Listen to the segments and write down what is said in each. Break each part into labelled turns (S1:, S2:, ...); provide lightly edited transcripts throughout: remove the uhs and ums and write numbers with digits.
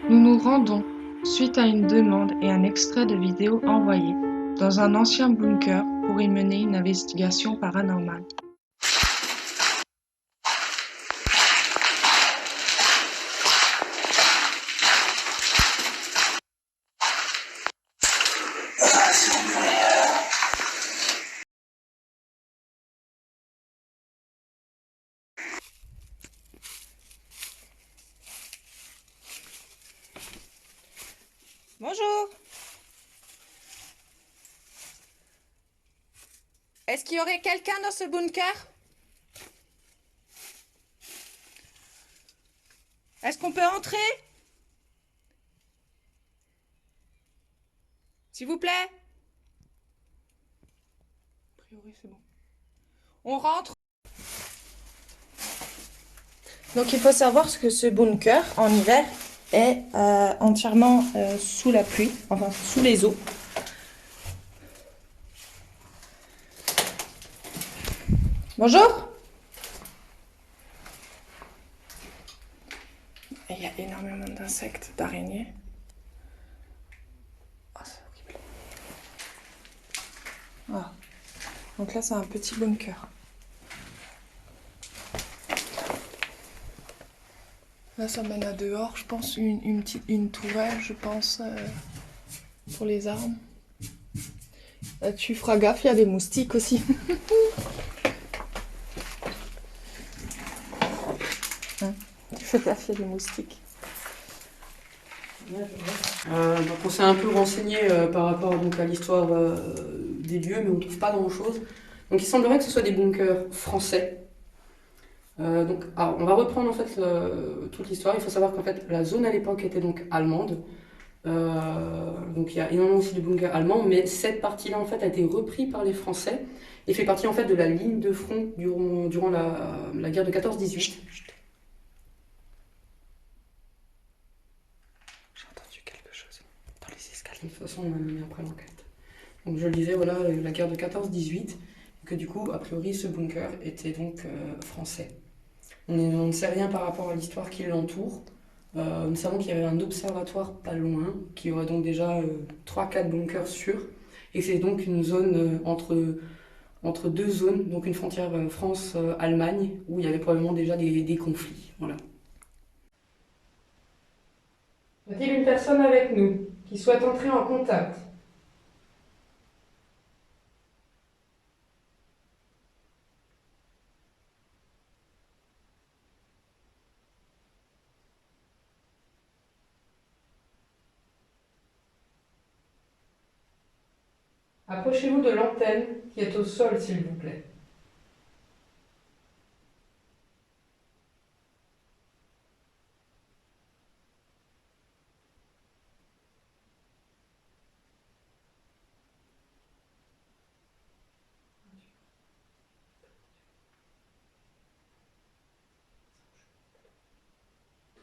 S1: Nous nous rendons, suite à une demande et un extrait de vidéo envoyé, dans un ancien bunker pour y mener une investigation paranormale.
S2: Bonjour. Est-ce qu'il y aurait quelqu'un dans ce bunker? Est-ce qu'on peut entrer? S'il vous plaît? A priori, c'est bon. On rentre. Donc il faut savoir que ce bunker, en hiver, est entièrement sous la pluie, enfin sous les eaux. Bonjour. Il y a énormément d'insectes, d'araignées. Oh, c'est horrible. Ah. Donc là, c'est un petit bunker. Là, ça mène à dehors, je pense, une tourelle, je pense, pour les armes. Là, tu feras gaffe, il y a des moustiques aussi. Hein, tu fais gaffe, il y a des moustiques.
S3: Donc on s'est un peu renseigné par rapport donc, à l'histoire des lieux, mais on ne trouve pas grand-chose. Donc il semblerait que ce soit des bunkers français. Alors, on va reprendre en fait toute l'histoire. Il faut savoir qu'en fait la zone à l'époque était donc allemande. Donc il y a énormément aussi de bunkers allemands, mais cette partie-là en fait a été reprise par les Français et fait partie en fait de la ligne de front durant la guerre de 14-18.
S2: J'ai entendu quelque chose dans les escaliers.
S3: De toute façon, on a mis après l'enquête. Donc je le disais, voilà, la guerre de 14-18, et que du coup, a priori, ce bunker était donc français. On ne sait rien par rapport à l'histoire qui l'entoure. Nous savons qu'il y avait un observatoire pas loin, qui aurait donc déjà 3-4 bunkers sûrs, et c'est donc une zone entre deux zones, donc une frontière France-Allemagne, où il y avait probablement déjà des conflits. Voilà. Y a-t-il une personne avec nous qui souhaite entrer en contact? Approchez-vous de l'antenne qui est au sol, s'il vous plaît.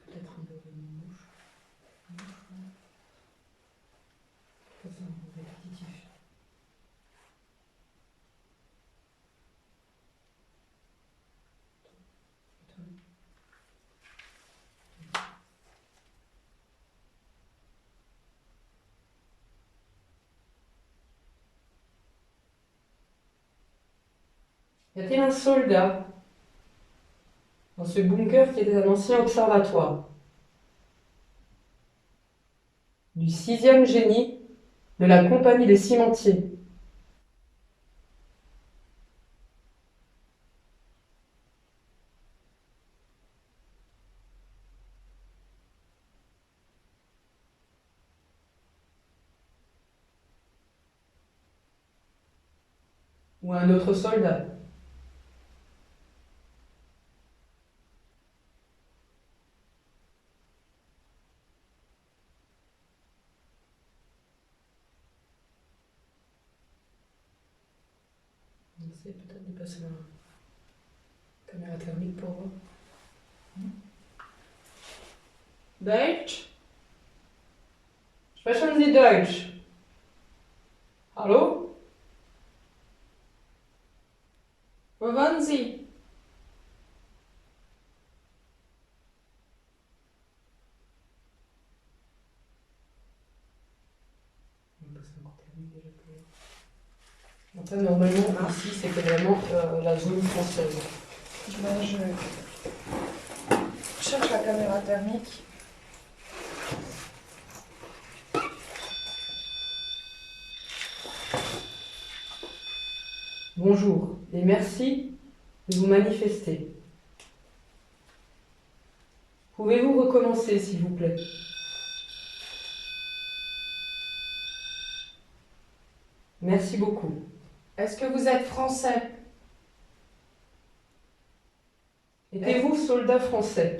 S3: Peut-être un peu de mouche. Ça, c'est un peu répétitif. Y a-t-il un soldat dans ce bunker qui était un ancien observatoire du 6e génie de la compagnie des cimentiers? Ou un autre soldat? On essaie peut-être de passer la caméra thermique pour voir. Deutsch? Sprechen Sie Deutsch? Hallo? Wo waren Sie? Après, normalement, ici, c'était vraiment la zone française.
S2: Là, je cherche la caméra thermique.
S3: Bonjour et merci de vous manifester. Pouvez-vous recommencer, s'il vous plaît? Merci beaucoup.
S2: Est-ce que vous êtes français?
S3: Étiez-vous soldat français?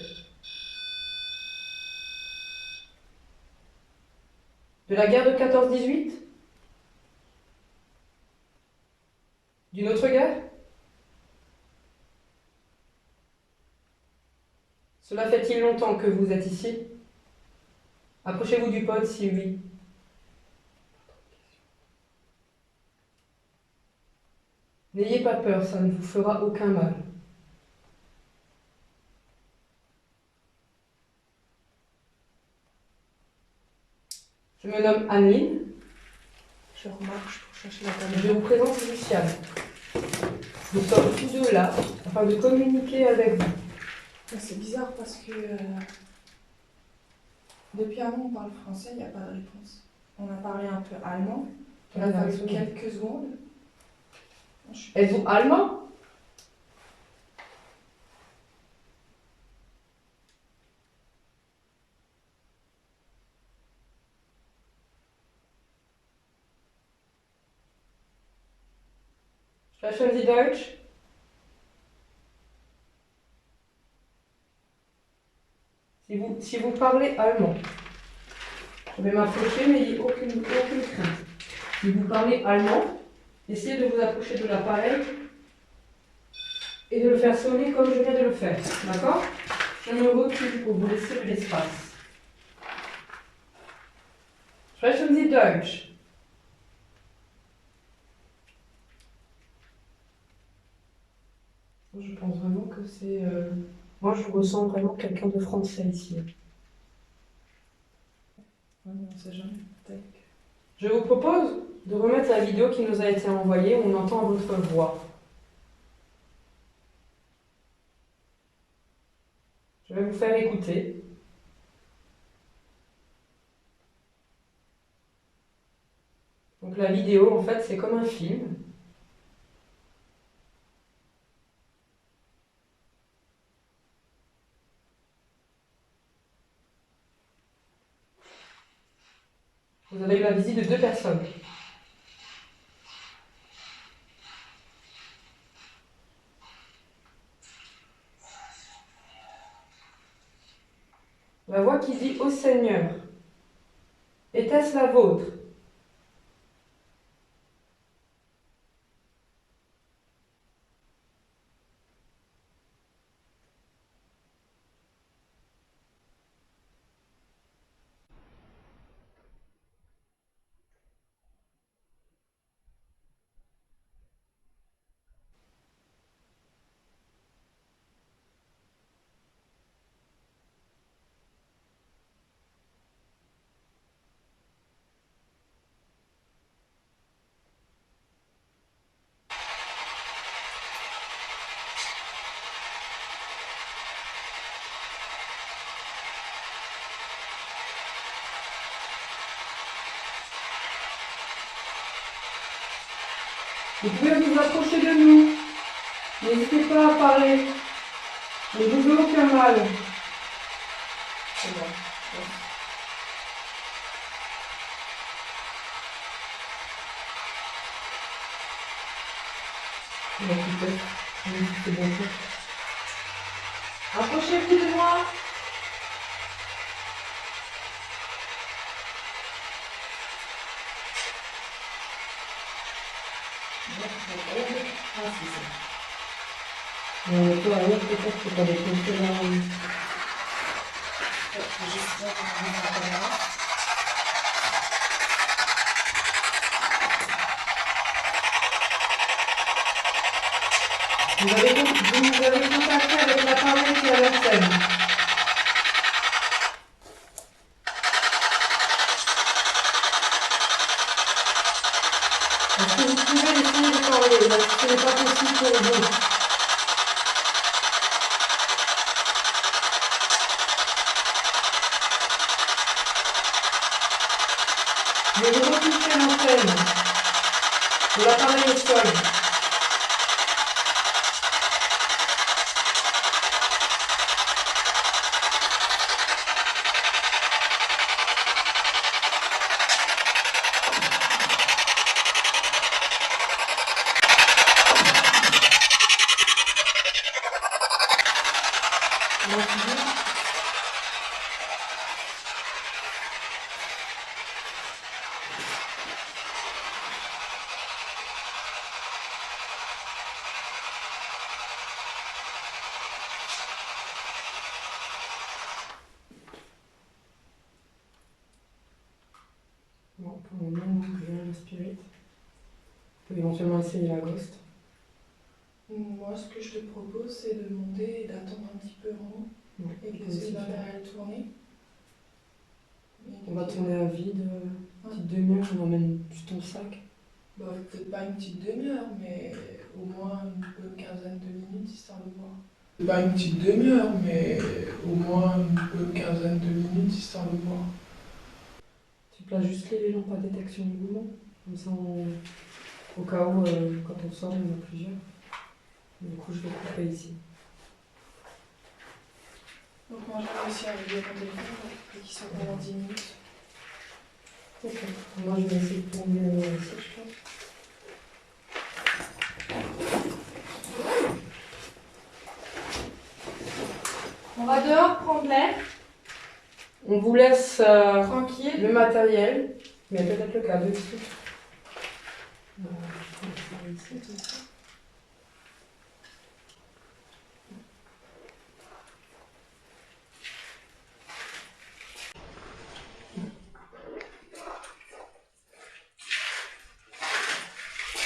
S3: De la guerre de 14-18? D'une autre guerre? Cela fait-il longtemps que vous êtes ici? Approchez-vous du pod si oui. N'ayez pas peur, ça ne vous fera aucun mal. Je me nomme Anine.
S2: Je remarche pour chercher la
S3: Je
S2: caméra.
S3: vous présente Luciane. Nous sommes tous deux là afin de communiquer avec vous.
S2: C'est bizarre parce que depuis avant on parle français, il n'y a pas de réponse. On a parlé un peu allemand, il a fallu quelques secondes.
S3: Êtes-vous allemand? Sprechen Sie Deutsch? Si vous parlez allemand, je vais m'approcher, mais il n'y a aucune crainte. Si vous parlez allemand, essayez de vous approcher de l'appareil et de le faire sonner comme je viens de le faire. D'accord? Je me recule pour vous laisser de l'espace. Sprechen Sie Deutsch? Je pense vraiment que c'est... Moi, je ressens vraiment quelqu'un de français ici.
S2: On ne sait jamais. Peut-être.
S3: Je vous propose de remettre la vidéo qui nous a été envoyée où on entend votre voix. Je vais vous faire écouter. Donc la vidéo, en fait, c'est comme un film. Vous avez eu la visite de 2 personnes. La voix qui dit « Ô Seigneur, était-ce la vôtre ?» Vous pouvez vous approcher de nous. N'hésitez pas à parler. Ne vous faites aucun mal.
S2: C'est bon.
S3: C'est bon.
S2: Approchez-vous de moi.
S3: Toi, alors, peut-être que tu as des conseils là. Vous avez contacté avec l'appareil qui est à la scène. Je vais vous retoucher l'antenne de l'appareil au sol. Bon, pour le moment, donc, j'ai un Spirit. On peut éventuellement essayer la Ghost.
S2: Moi, ce que je te propose, c'est de monter et d'attendre un petit peu en haut
S3: Ouais,
S2: et
S3: on
S2: de
S3: peut
S2: laisser
S3: aussi
S2: le
S3: faire.
S2: matériel tourner.
S3: On va tourner à vide, petite demi-heure, on emmène juste ton sac.
S2: Bah, peut-être pas une petite demi-heure, mais au moins une bonne quinzaine de minutes, histoire de voir. Pas une petite demi-heure, mais au moins une bonne quinzaine de minutes, histoire de voir.
S3: Tu places juste les lampes à détection de mouvement, comme ça, au cas où, quand on sort, il y en a plusieurs. Du coup, je vais couper ici.
S2: Donc moi, j'ai réussi à régler mon téléphone, et qu'il soit pendant 10 minutes.
S3: Ok. Moi, je vais essayer de tourner ici, je pense.
S2: On va dehors prendre l'air,
S3: On vous laisse
S2: tranquille.
S3: le matériel, mais peut-être le cadeau ici.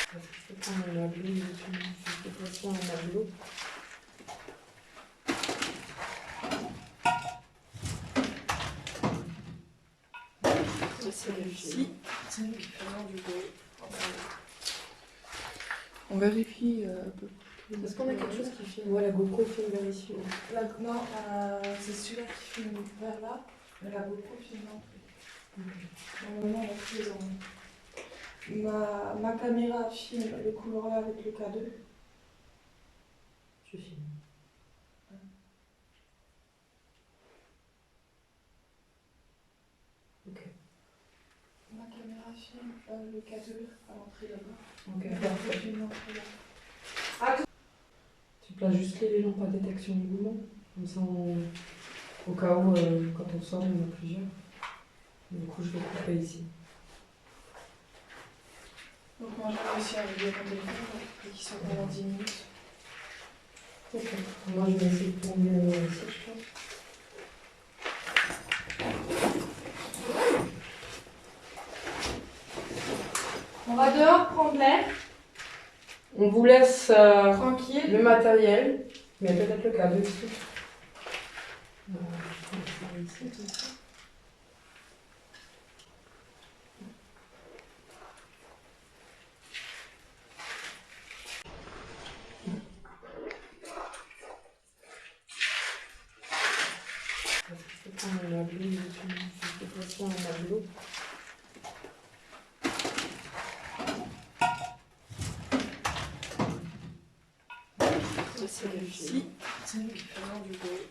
S3: Je vais prendre un tableau, je vais passer un tableau.
S2: C'est réussi. C'est nous qui faisons du bruit. On vérifie un peu.
S3: Est-ce qu'on a quelque chose qui filme? Ouais, la GoPro filme vers ici.
S2: Non, c'est celui-là qui filme vers là, mais la GoPro filme l'entrée. Normalement, on a tous les angles. Ma caméra filme le couloir avec le K2.
S3: Je filme. Ok.
S2: Ma caméra filme le K2 à l'entrée là-bas.
S3: Ok,
S2: La
S3: parfait.
S2: GoPro filme l'entrée là.
S3: Tu places juste les lampes à détection de mouvement, comme ça, au cas où, quand on sort, il y en a plusieurs. Du coup, je vais couper ici.
S2: Donc moi, j'ai réussi à régler mon téléphone, et qu'il soit pendant 10 minutes.
S3: Ok. Moi, je vais essayer de tourner ici, je pense.
S2: On va dehors prendre l'air,
S3: On vous laisse
S2: tranquille.
S3: le matériel, mais peut-être le cadeau ici. Je vais prendre un tableau, je vais passer un tableau.
S2: C'est réussi. C'est nous qui faisons du bruit.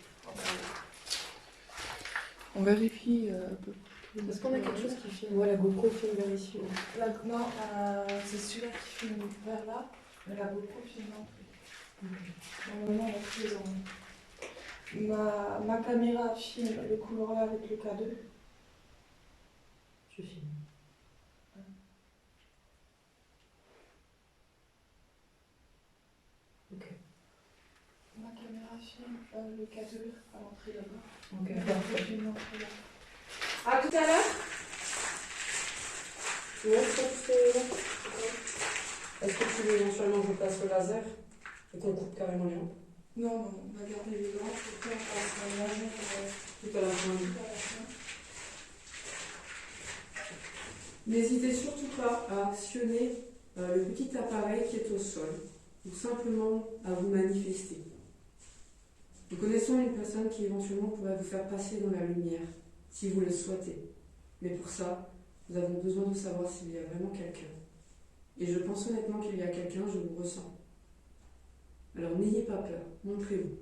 S2: On vérifie un peu.
S3: Est-ce qu'on a quelque chose qui filme? Ouais, la GoPro filme vers ici.
S2: Non, c'est celui-là qui filme vers là, mais la GoPro filme l'entrée. Normalement, on a tous les angles. Ma caméra filme le couloir avec le K2.
S3: Je filme. Ok.
S2: Ma caméra filme le K2 à l'entrée là-bas.
S3: Ok,
S2: La GoPro
S3: parfait.
S2: filme l'entrée là. À tout à l'heure.
S3: Ouais, je pense que est-ce que tu veux éventuellement que je place le laser et qu'on coupe carrément les lampes?
S2: Non, on va garder les lampes, et puis on va faire la lumière,
S3: Tout à la fin.
S2: tout à la fin.
S3: N'hésitez surtout pas à actionner le petit appareil qui est au sol, ou simplement à vous manifester. Nous connaissons une personne qui éventuellement pourrait vous faire passer dans la lumière, si vous le souhaitez. Mais pour ça, Nous avons besoin de savoir s'il y a vraiment quelqu'un. Et je pense honnêtement qu'il y a quelqu'un, je vous ressens. Alors n'ayez pas peur, montrez-vous.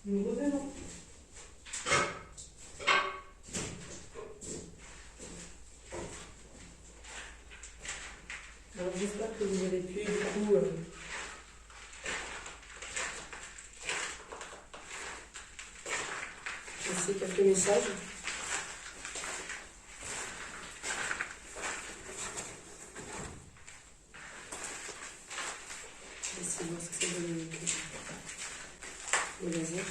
S3: Nous revenons. Alors j'espère que vous avez pu du coup laisser quelques messages. Laissez voir ce que ça donne le laser.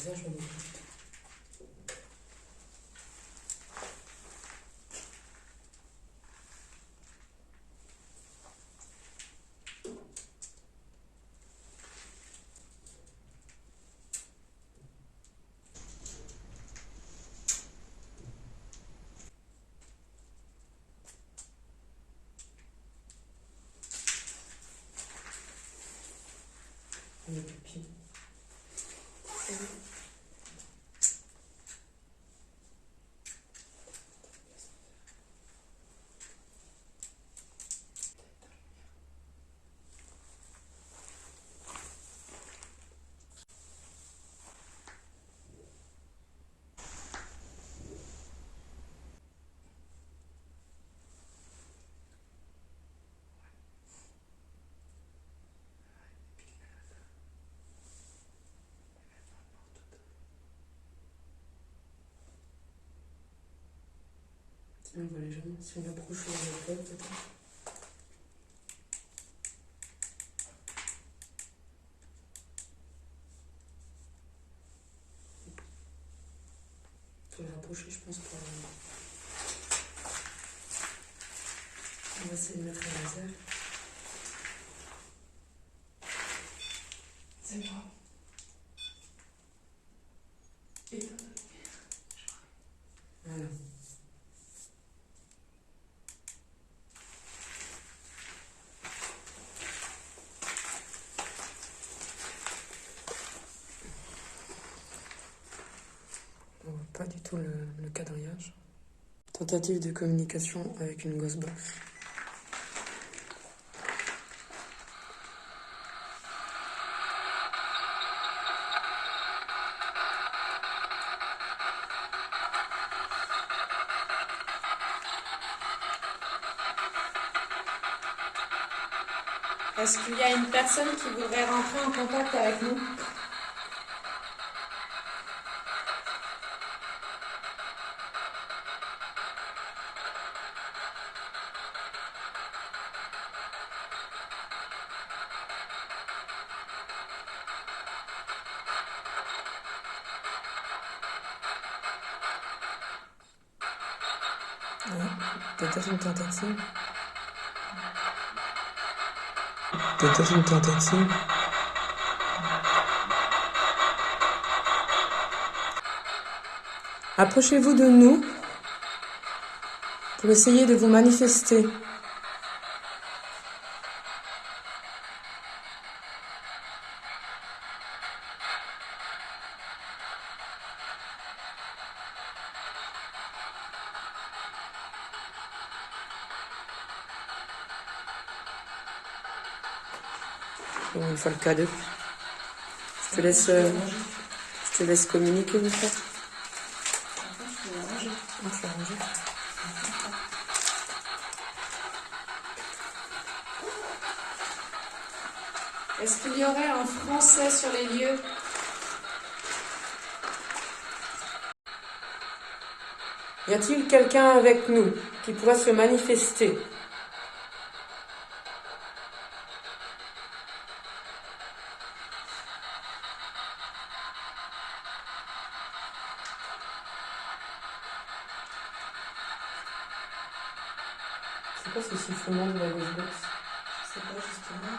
S3: laser, je vais montrer. Les pupilles. On voit légèrement, si on approche la tête, peut-être. Faut le rapprocher, je pense, pour... On va essayer de mettre un laser.
S2: C'est moi.
S3: Voilà. On voit pas du tout le quadrillage. Tentative de communication avec une Ghostbox.
S2: Est-ce qu'il y a une personne qui voudrait rentrer en contact avec nous?
S3: Peut-être une tentative. Peut-être une tentative. Approchez-vous de nous pour essayer de vous manifester. Bon, une fois le cadeau. Je te laisse communiquer, mon frère.
S2: Est-ce qu'il y aurait un Français sur les lieux?
S3: Y a-t-il quelqu'un avec nous qui pourrait se manifester? C'est quoi ce sifflement de la Ghostbox?
S2: Je sais pas justement.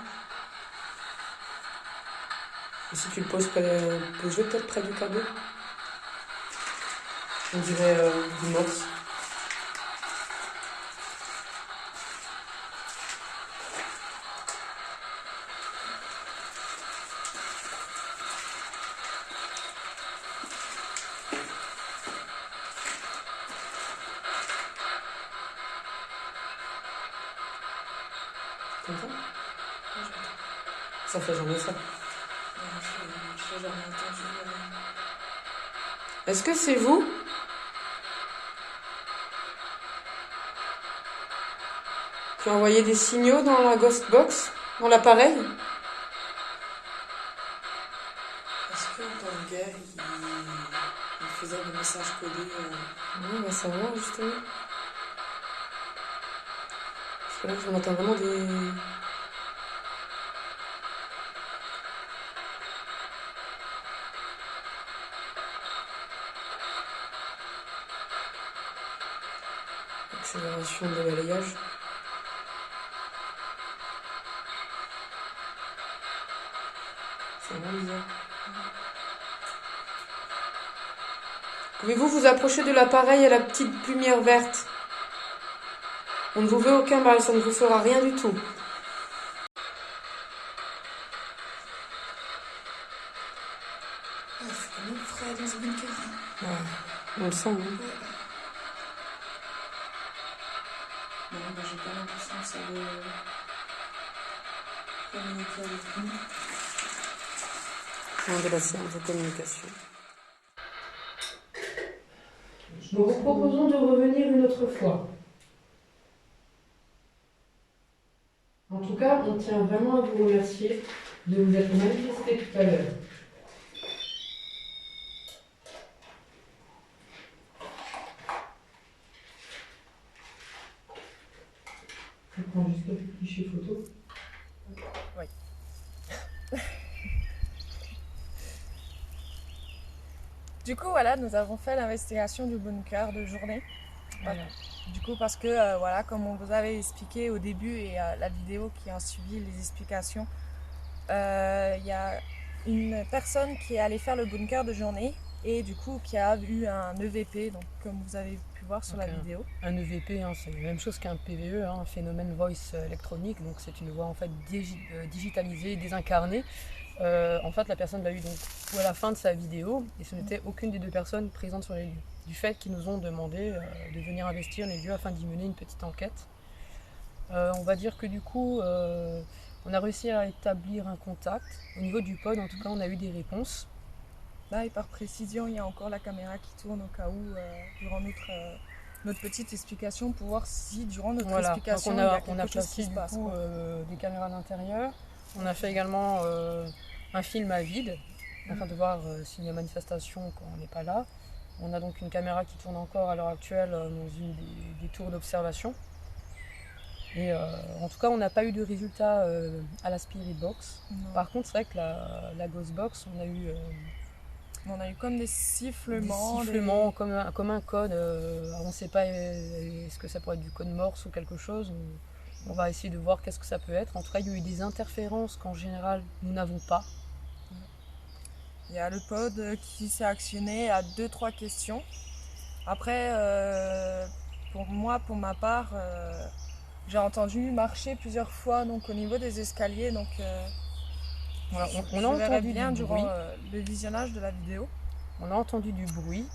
S3: Et si tu le poses peut-être près du cadeau? On dirait du morse. T'entends? Ça fait jamais ça.
S2: Je n'ai jamais entendu.
S3: Est-ce que c'est vous? Qui envoyez des signaux dans la Ghostbox? Dans l'appareil?
S2: Est-ce qu'en tant que gars, il faisait des messages codés
S3: Oui, on va savoir justement. Parce que là, on entend vraiment des... accélération de balayage. C'est vraiment bizarre. Pouvez-vous vous approcher de l'appareil à la petite lumière verte? On ne vous veut aucun mal, ça ne vous fera rien du tout.
S2: Ah, c'est quand même frais dans ce bunker.
S3: Ouais, on le sent, hein.
S2: Non, bah, j'ai pas l'impression que ça veut communiquer avec nous.
S3: Fin de la séance de communication. Nous vous proposons de revenir une autre fois. En tout cas, on tient vraiment à vous remercier de vous être manifesté tout à l'heure. Je prends juste quelques clichés photos.
S2: Oui. Du coup, voilà, nous avons fait l'investigation du bunker de journée.
S3: Voilà.
S2: Du coup, parce que, voilà, comme on vous avait expliqué au début et la vidéo qui a suivi les explications, il y a une personne qui est allée faire le bunker de journée et du coup qui a eu un EVP, donc comme vous avez pu voir sur la vidéo.
S3: Un EVP, hein, c'est la même chose qu'un PVE, hein, un phénomène voice électronique, donc c'est une voix en fait digitalisée, désincarnée. En fait, la personne l'a eu donc à la fin de sa vidéo et ce n'était aucune des deux personnes présentes sur les lieux. Du fait qu'ils nous ont demandé de venir investir les lieux afin d'y mener une petite enquête. On va dire que du coup, on a réussi à établir un contact. Au niveau du pod, en tout cas, on a eu des réponses.
S2: Là, et par précision, il y a encore la caméra qui tourne au cas où, durant notre petite explication, pour voir si durant notre explication, il y a quelque chose qui se passe.
S3: On a placé du coup des caméras à l'intérieur. On a fait également un film à vide, afin de voir s'il y a manifestation quand on n'est pas là. On a donc une caméra qui tourne encore à l'heure actuelle dans une des tours d'observation. Et en tout cas, on n'a pas eu de résultat à la Spirit Box.
S2: Non.
S3: Par contre, c'est vrai que la Ghost Box, on a eu
S2: comme des sifflements.
S3: Comme un code. On ne sait pas, est-ce que ça pourrait être du code Morse ou quelque chose. On va essayer de voir qu'est-ce que ça peut être. En tout cas, il y a eu des interférences qu'en général, nous n'avons pas.
S2: Il y a le pod qui s'est actionné à 2-3 questions. Après, pour ma part, j'ai entendu marcher plusieurs fois donc, au niveau des escaliers. Donc,
S3: voilà,
S2: on a entendu bien durant le visionnage de la vidéo.
S3: On a entendu du bruit.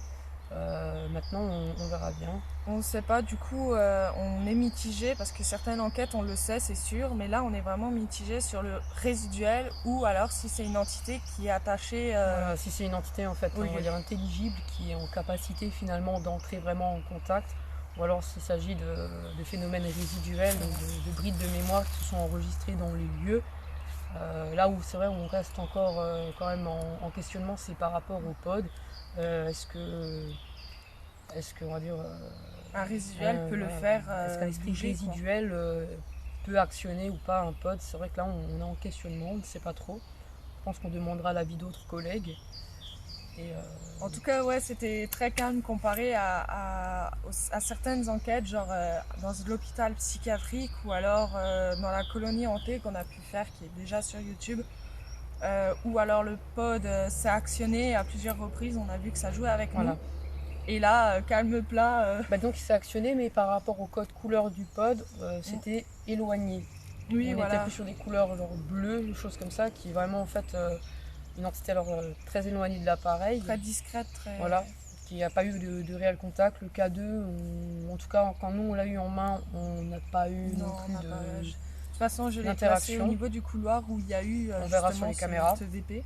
S3: Maintenant, on verra bien.
S2: On ne sait pas, du coup, on est mitigé parce que certaines enquêtes, on le sait, c'est sûr, mais là, on est vraiment mitigé sur le résiduel ou alors si c'est une entité qui est attachée.
S3: Voilà, si c'est une entité en fait, on va
S2: lieu.
S3: dire intelligible, qui est en capacité finalement d'entrer vraiment en contact, ou alors s'il s'agit de phénomènes résiduels, donc de brides de mémoire qui se sont enregistrées dans les lieux. Là où c'est vrai, on reste encore quand même en questionnement, c'est par rapport au pod. Est-ce que on va dire
S2: un résiduel peut le faire
S3: est-ce qu'un esprit
S2: bouger,
S3: résiduel peut actionner ou pas un pod? C'est vrai que là on est en questionnement, on ne sait pas trop. Je pense qu'on demandera l'avis d'autres collègues. Et
S2: en tout cas, ouais, c'était très calme comparé à certaines enquêtes, genre dans l'hôpital psychiatrique ou alors dans la colonie hantée qu'on a pu faire, qui est déjà sur YouTube. Ou alors le pod s'est actionné à plusieurs reprises, on a vu que ça jouait avec nous. Et là, calme plat.
S3: Donc il s'est actionné, mais par rapport au code couleur du pod, c'était éloigné.
S2: Oui,
S3: on était plus sur des couleurs genre bleues, des choses comme ça, qui est vraiment en fait une entité alors, très éloignée de l'appareil.
S2: Très discrète, très...
S3: Voilà, qui n'a pas eu de réel contact. Le K2, en tout cas, quand nous on l'a eu en main, on n'a pas eu non plus de...
S2: De toute façon, je l'ai placé au niveau du couloir où il y a eu
S3: on verra sur les caméras.
S2: VP.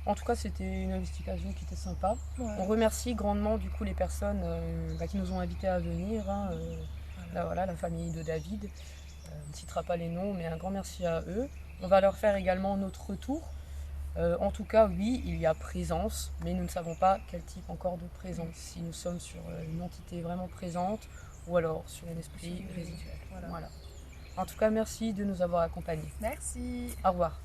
S3: En tout cas, c'était une investigation qui était sympa.
S2: Ouais.
S3: On remercie grandement du coup les personnes qui nous ont invités à venir. Voilà, la famille de David. On ne citera pas les noms, mais un grand merci à eux. On va leur faire également notre retour. En tout cas, oui, il y a présence, mais nous ne savons pas quel type encore de présence. Si nous sommes sur une entité vraiment présente ou alors sur un esprit résiduel. Voilà. En tout cas, merci de nous avoir accompagnés.
S2: Merci.
S3: Au revoir.